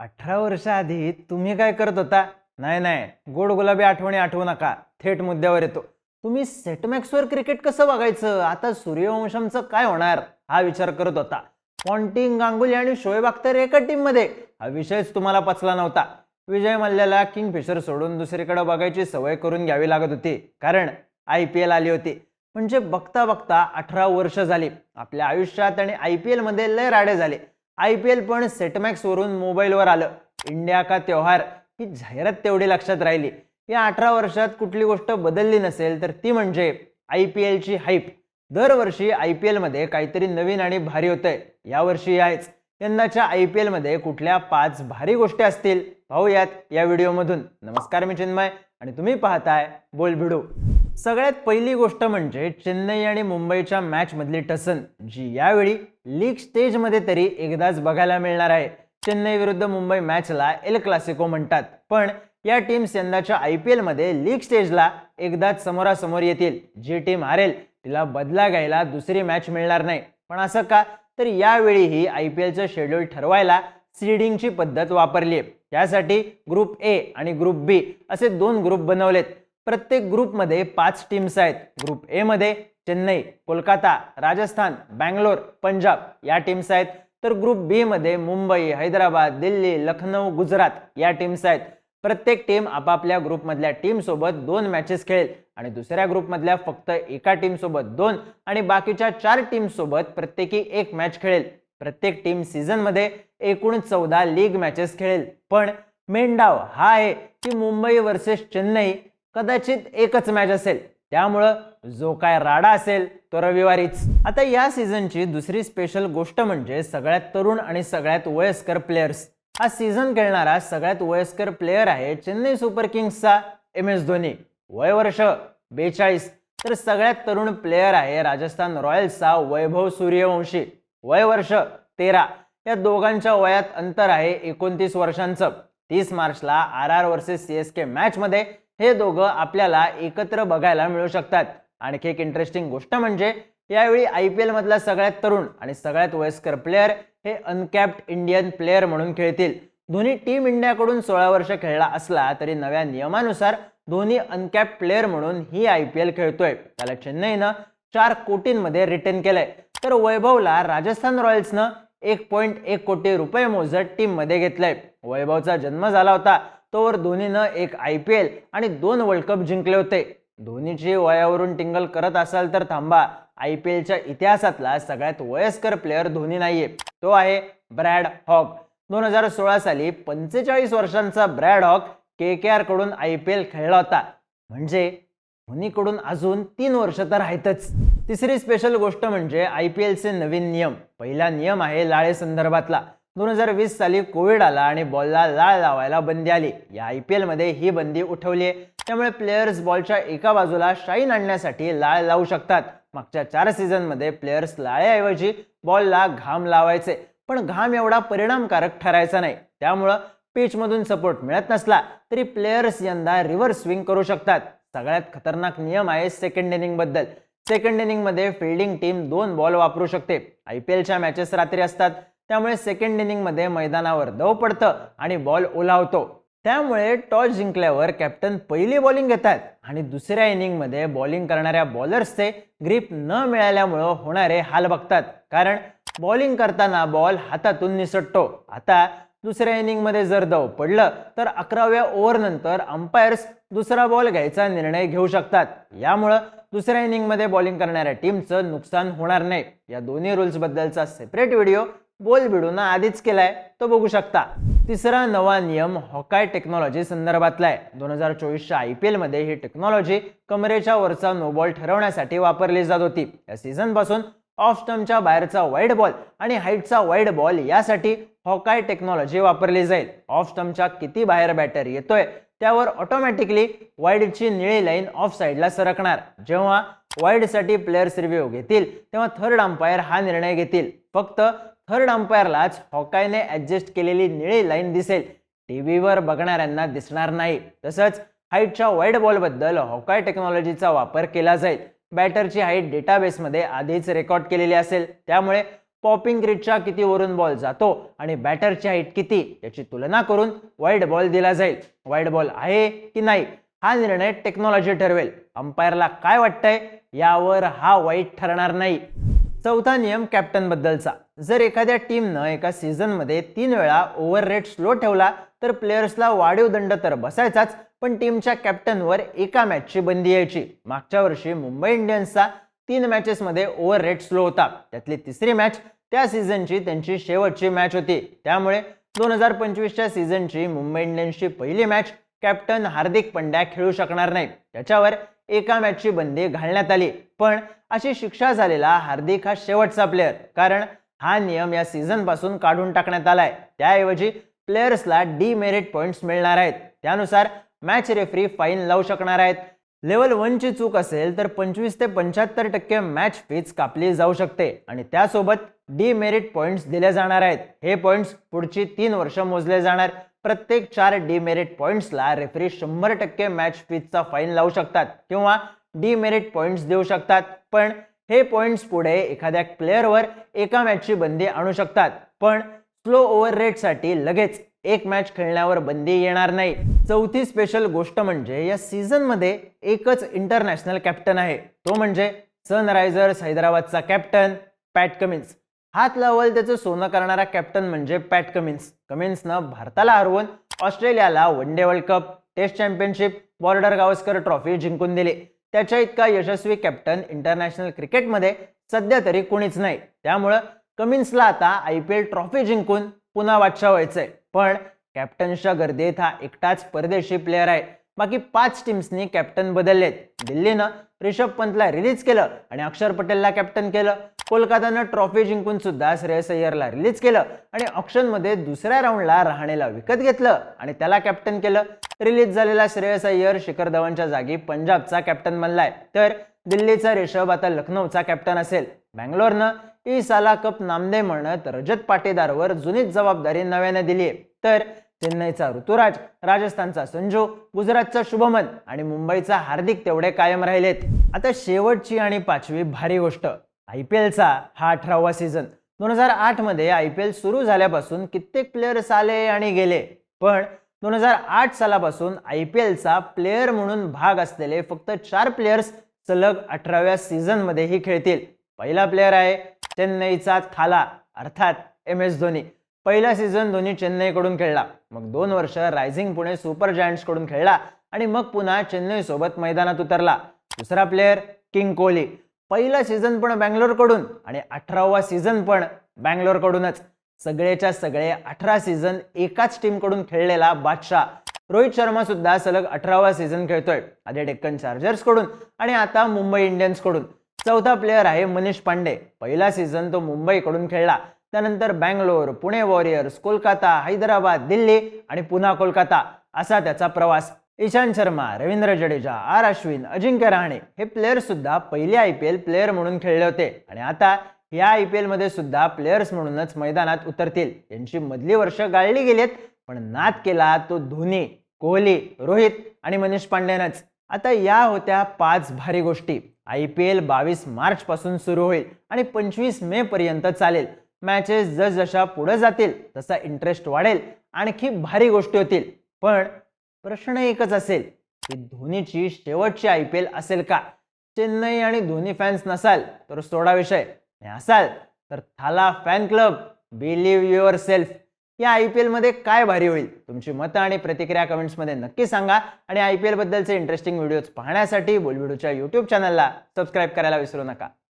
18 वर्ष आधी तुम्ही काय करत होता? नाही नाही, गोड गुलाबी आठवणी आठवू नका. थेट मुद्द्यावर येतो. तुम्ही सेटमॅक्सवर क्रिकेट कसं बघायचं? आता सूर्यवंशमचं काय होणार? हा विचार करत होता. पॉन्टिंग, गांगुली आणि शोएब अख्तर एका टीममध्ये. हा विषयच तुम्हाला पचला नव्हता. विजय मल्ल्याला किंगफिशर सोडून दुसरीकडे बघायची सवय करून घ्यावी लागत होती. कारण IPL आली होती. म्हणजे बघता बघता 18 वर्ष झाली आपल्या आयुष्यात आणि IPL मध्ये लय राडे झाले. IPL पण सेटमॅक्स वरून मोबाईलवर आलं. इंडिया का त्योहार ही जाहिरात तेवढी लक्षात राहिली. या 18 वर्षात कुठली गोष्ट बदलली नसेल तर ती म्हणजे IPL ची हाईप. दरवर्षी IPL मध्ये काहीतरी नवीन आणि भारी होतंय. यावर्षी आहेच. यंदाच्या IPL मध्ये कुठल्या 5 भारी गोष्टी असतील पाहूयात या व्हिडिओमधून. नमस्कार, मी चिन्मय आणि तुम्ही पाहताय बोलबिडू. सगळ्यात पहिली गोष्ट म्हणजे चेन्नई आणि मुंबईच्या मॅच मधली टसन, जी यावेळी लीग स्टेज मध्ये तरी एकदाच बघायला मिळणार आहे. चेन्नई विरुद्ध मुंबई मॅचला एल क्लासिको म्हणतात, पण या टीम्स यंदाच्या IPL मध्ये लीग स्टेजला एकदाच समोरासमोर येतील. जी टीम हारेल तिला बदला घ्यायला दुसरी मॅच मिळणार नाही. पण असं का? तर यावेळीही IPLचं शेड्यूल ठरवायला सीडिंगची पद्धत वापरली आहे. त्यासाठी ग्रुप ए आणि ग्रुप बी असे 2 ग्रुप बनवलेत. प्रत्येक ग्रुपमध्ये 5 टीम्स आहेत. ग्रुप ए मध्ये चेन्नई, कोलकाता, राजस्थान, बँगलोर, पंजाब या टीम्स आहेत. तर ग्रुप बी मध्ये मुंबई, हैदराबाद, दिल्ली, लखनौ, गुजरात या टीम्स आहेत. प्रत्येक टीम आपापल्या ग्रुपमधल्या टीम सोबत 2 मॅचेस खेळेल आणि दुसऱ्या ग्रुपमधल्या फक्त एका टीम सोबत 2 आणि बाकीच्या 4 टीम सोबत प्रत्येकी 1 मॅच खेळेल. प्रत्येक टीम सीझन मध्ये एकूण 14 लीग मॅचेस खेळेल. पण मेन डाव हा आहे की मुंबई वर्सेस चेन्नई कदाचित एकच मॅच असेल. त्यामुळं जो काय राडा असेल तो रविवारीच. आता या सीझनची दुसरी स्पेशल गोष्ट म्हणजे सगळ्यात तरुण आणि सगळ्यात वयस्कर प्लेयर्स. हा सीझन खेळणारा सगळ्यात वयस्कर प्लेयर आहे चेन्नई सुपर किंग्सचा MS धोनी, वय वर्ष 42. तर सगळ्यात तरुण प्लेयर आहे राजस्थान रॉयल्सचा वैभव सूर्यवंशी, वय वर्ष 13. या दोघांच्या वयात अंतर आहे 29 वर्षांचं. 30 मार्चला RR वर्सेस CSK मॅच मध्ये हे दोघं आपल्याला एकत्र बघायला मिळू शकतात. आणखी एक इंटरेस्टिंग गोष्ट म्हणजे यावेळी IPL मधला सगळ्यात तरुण आणि सगळ्यात वयस्कर प्लेयर हे अनकॅप्ड इंडियन प्लेयर म्हणून खेळतील. धोनी टीम इंडियाकडून 16 वर्ष खेळला असला तरी नव्या नियमानुसार धोनी अनकॅप्ड प्लेयर म्हणून ही IPL खेळतोय. त्याला चेन्नईनं 4 कोटींमध्ये रिटेन केलंय. तर वैभवला राजस्थान रॉयल्सनं 1.1 कोटी रुपये मोजत टीम मध्ये घेतलंय. वैभवचा जन्म झाला होता तोवर धोनीनं 1 IPL आणि 2 वर्ल्ड कप जिंकले होते. धोनीची वयावरून टिंगल करत असाल तर थांबा. IPLच्या इतिहासातला सगळ्यात वयस्कर प्लेयर धोनी नाहीये, तो आहे ब्रॅड हॉग. 2016 साली 45 वर्षांचा ब्रॅड हॉग KKR कडून IPL खेळला होता. म्हणजे धोनीकडून अजून 3 वर्ष तर आहेतच. तिसरी स्पेशल गोष्ट म्हणजे IPLचे नवीन नियम. पहिला नियम आहे लाळे संदर्भातला. 2020 साली कोविड आला आणि बॉलला लाळ लावायला बंदी आली. या IPL मध्ये ही बंदी उठवली आहे. त्यामुळे प्लेयर्स बॉलच्या एका बाजूला शाईन आणण्यासाठी लाळ लावू शकतात. मागच्या 4 सीझन मध्ये प्लेयर्स लाळेऐवजी बॉलला घाम लावायचे, पण घाम एवढा परिणामकारक ठरायचा नाही. त्यामुळं पिच मधून सपोर्ट मिळत नसला तरी प्लेयर्स यंदा रिव्हर्स स्विंग करू शकतात. सगळ्यात खतरनाक नियम आहे सेकंड इनिंग बद्दल. सेकंड इनिंग मध्ये फिल्डिंग टीम 2 बॉल वापरू शकते. IPLच्या मॅचेस रात्री असतात, त्यामुळे सेकंड इनिंग मध्ये मैदानावर दव पडतं आणि बॉल ओलावतो. त्यामुळे टॉस जिंकल्यावर कॅप्टन पहिली बॉलिंग घेतात आणि दुसऱ्या इनिंग मध्ये बॉलिंग करणाऱ्या बॉलर्सचे ग्रिप न मिळाल्यामुळे होणारे हाल बघतात. कारण बॉलिंग करताना बॉल हातातून निसटतो. आता दुसऱ्या इनिंग मध्ये जर दव पडलं तर 11व्या ओव्हर नंतर अंपायर्स दुसरा बॉल घ्यायचा निर्णय घेऊ शकतात. यामुळे दुसऱ्या इनिंग मध्ये बॉलिंग करणाऱ्या टीमचं नुकसान होणार नाही. या दोन्ही रूल्स बद्दलचा सेपरेट व्हिडिओ बोलबिडून आधीच केलाय, तो बघू शकता. तिसरा नवा नियम हॉकाय टेक्नॉलॉजी संदर्भातला आहे. 2024च्या IPL मध्ये ही टेक्नॉलॉजी कमरेच्या वरचा नो बॉल ठरवण्यासाठी वापरली जात होती. या सीझन पासून ऑफ स्टंपच्या बाहेरचा वाईड बॉल आणि हाईटचा वाईड बॉल यासाठी हॉकाय टेक्नॉलॉजी वापरली जाईल. ऑफ स्टंपच्या किती बाहेर बॅटर येतोय त्यावर ऑटोमॅटिकली वाईडची निळी लाईन ऑफ साईडला सरकणार. जेव्हा वाईडसाठी प्लेयर्स रिव्ह्यू घेतील तेव्हा थर्ड अंपायर हा निर्णय घेतील. फक्त थर्ड अंपायरलाच हॉकायने ऍडजस्ट केलेली निळी लाईन दिसेल, टीव्हीवर बघणाऱ्यांना दिसणार नाही. तसंच हाईटच्या वाईड बॉल बद्दल हॉकाय टेक्नॉलॉजीचा वापर केला जाईल. बॅटरची हाईट डेटाबेसमध्ये आधीच रेकॉर्ड केलेली असेल, त्यामुळे पॉपिंग रिचच्या किती वरून बॉल जातो आणि बॅटरची हाईट किती याची तुलना करून वाईड बॉल दिला जाईल. वाईड बॉल आहे की नाही हा निर्णय टेक्नॉलॉजी ठरवेल. अंपायरला काय वाटतंय यावर हा वाईट ठरणार नाही. चौथा नियम कॅप्टन बद्दलचा. जर एखाद्या टीमनं एका सीझनमध्ये 3 वेळा ओव्हर रेट स्लो ठेवला तर प्लेयर्सला वाढीव दंड तर बसायचाच, पण टीमच्या कॅप्टनवर एका मॅचची बंदी यायची. मागच्या वर्षी मुंबई इंडियन्सचा 3 मॅचेसमध्ये ओव्हर रेट स्लो होता. त्यातली तिसरी मॅच त्या सीझनची त्यांची शेवटची मॅच होती. त्यामुळे 2025च्या सीझनची मुंबई इंडियन्सची पहिली मॅच कॅप्टन हार्दिक पंड्या खेळू शकणार नाही. त्याच्यावर एका मॅचची बंदी घालण्यात आली. पण अशी शिक्षा झालेला हार्दिक हा शेवटचा प्लेअर, कारण हा नियम या सीझन पासून काढून टाकण्यात आलाय. त्याऐवजी प्लेयर्सला डीमेरिट पॉइंट्स मिळणार आहेत. त्यानुसार मॅच रेफरी फाईन लावू शकणार आहेत. लेवल 1 ची चूक असेल तर 25 ते 75% मॅच फीज कापली जाऊ शकते आणि त्यासोबत डीमेरिट पॉइंट्स दिले जाणार आहेत. हे पॉइंट्स पुढची 3 वर्ष मोजले जाणार. प्रत्येक 4 डीमेरिट पॉइंट्सला रेफरी 100% मॅच फीजचा फाईन लावू शकतात किंवा डीमेरिट पॉइंट्स देऊ शकतात. पण हे पॉइंट्स पुढे एखाद्या प्लेअरवर एका मॅचची बंदी आणू शकतात. पण स्लो ओव्हर रेटसाठी लगेच एक मॅच खेळण्यावर बंदी येणार नाही. चौथी स्पेशल गोष्ट म्हणजे या सीझनमध्ये एकच इंटरनॅशनल कॅप्टन आहे. तो म्हणजे सनरायझर्स हैदराबादचा कॅप्टन पॅट कमिन्स. हात लावल त्याचं सोनं करणारा कॅप्टन म्हणजे पॅट कमिन्स. कमिन्सनं भारताला हरवून ऑस्ट्रेलियाला one day world cup, test championship, border Gavaskar trophy जिंकून दिली. त्याच्या इतका यशस्वी कॅप्टन इंटरनॅशनल क्रिकेटमध्ये सध्या तरी कोणीच नाही. त्यामुळं कमिन्सला आता IPL ट्रॉफी जिंकून पुन्हा बादशाह व्हायचंय. पण कॅप्टन्सच्या गर्दीत हा एकटाच परदेशी प्लेअर आहे. बाकी 5 टीम्सनी कॅप्टन बदललेत. दिल्लीनं रिषभ पंतला रिलीज केलं आणि अक्षर पटेलला कॅप्टन केलं. कोलकातानं ट्रॉफी जिंकून सुद्धा श्रेयस अय्यरला रिलीज केलं आणि ऑक्शनमध्ये दुसऱ्या राऊंडला रहाणेला विकत घेतलं आणि त्याला कॅप्टन केलं. रिलीज झालेला श्रेयस अय्यर शिखर धवनच्या जागी पंजाबचा कॅप्टन बनलाय. तर दिल्लीचा रिषभ आता लखनौचा कॅप्टन असेल. बँगलोरनं ई साला कप नामदे म्हणत रजत पाटीदारवर जुनीच जबाबदारी नव्याने दिली आहे. तर चेन्नईचा ऋतुराज, राजस्थानचा संजू, गुजरातचा शुभमन आणि मुंबईचा हार्दिक तेवढे कायम राहिलेत. आता शेवटची आणि 5वी भारी गोष्ट, IPLचा हा 18वा सीझन. 2008 मध्ये IPL सुरू झाल्यापासून कित्येक प्लेयर्स आले आणि गेले, पण 2008 सालापासून IPLचा प्लेअर म्हणून भाग असलेले फक्त 4 प्लेयर्स सलग 18व्या सीझन मध्येही खेळतील. पहिला प्लेअर आहे चेन्नईचा थाला अर्थात MS धोनी. पहिला सीझन धोनी चेन्नईकडून खेळला, मग 2 वर्ष रायझिंग पुणे सुपर जायंट्स कडून खेळला आणि मग पुन्हा चेन्नई सोबत मैदानात उतरला. दुसरा प्लेअर किंग कोहली. पहिला सीझन पण बँगलोरकडून आणि 18वा सीझन पण बँगलोरकडूनच. सगळेच्या सगळे 18 सीझन एकाच टीमकडून खेळलेला बादशाह. रोहित शर्मा सुद्धा सलग 18वा सीझन खेळतोय, आधी डेक्कन चार्जर्स कडून आणि आता मुंबई इंडियन्स कडून. चौथा प्लेअर आहे मनीष पांडे. पहिला सीझन तो मुंबईकडून खेळला, त्यानंतर बँगलोर, पुणे वॉरियर्स, कोलकाता, हैदराबाद, दिल्ली आणि पुन्हा कोलकाता असा त्याचा प्रवास. ईशांत शर्मा, रवींद्र जडेजा, आर अश्विन, अजिंक्य रहाणे हे प्लेयर सुद्धा पहिले IPL प्लेअर म्हणून खेळले होते आणि आता या IPL मध्ये सुद्धा प्लेयर्स म्हणूनच मैदानात उतरतील. यांची मधली वर्ष गाळली गेलीत, पण नाद केला तो धोनी, कोहली, रोहित आणि मनीष पांडेनच. आता या होत्या 5 भारी गोष्टी. IPL 22 मार्च पासून सुरू होईल आणि 25 मे पर्यंत चालेल. मॅचेस जसजशा पुढे जातील तसा इंटरेस्ट वाढेल, आणखी भारी गोष्टी होतील. पण प्रश्न एकच असेल की धोनीची शेवटची IPL असेल का? चेन्नई आणि धोनी फॅन्स नसाल तर सोडा विषय, आणि असाल तर थाला fan club, believe your self. या IPL मध्ये काय भारी होईल? तुमची मतं आणि प्रतिक्रिया कमेंट्समध्ये नक्की सांगा आणि IPL बद्दलचे इंटरेस्टिंग व्हिडिओज पाहण्यासाठी बोलबिडूच्या YouTube चॅनलला सबस्क्राईब करायला विसरू नका.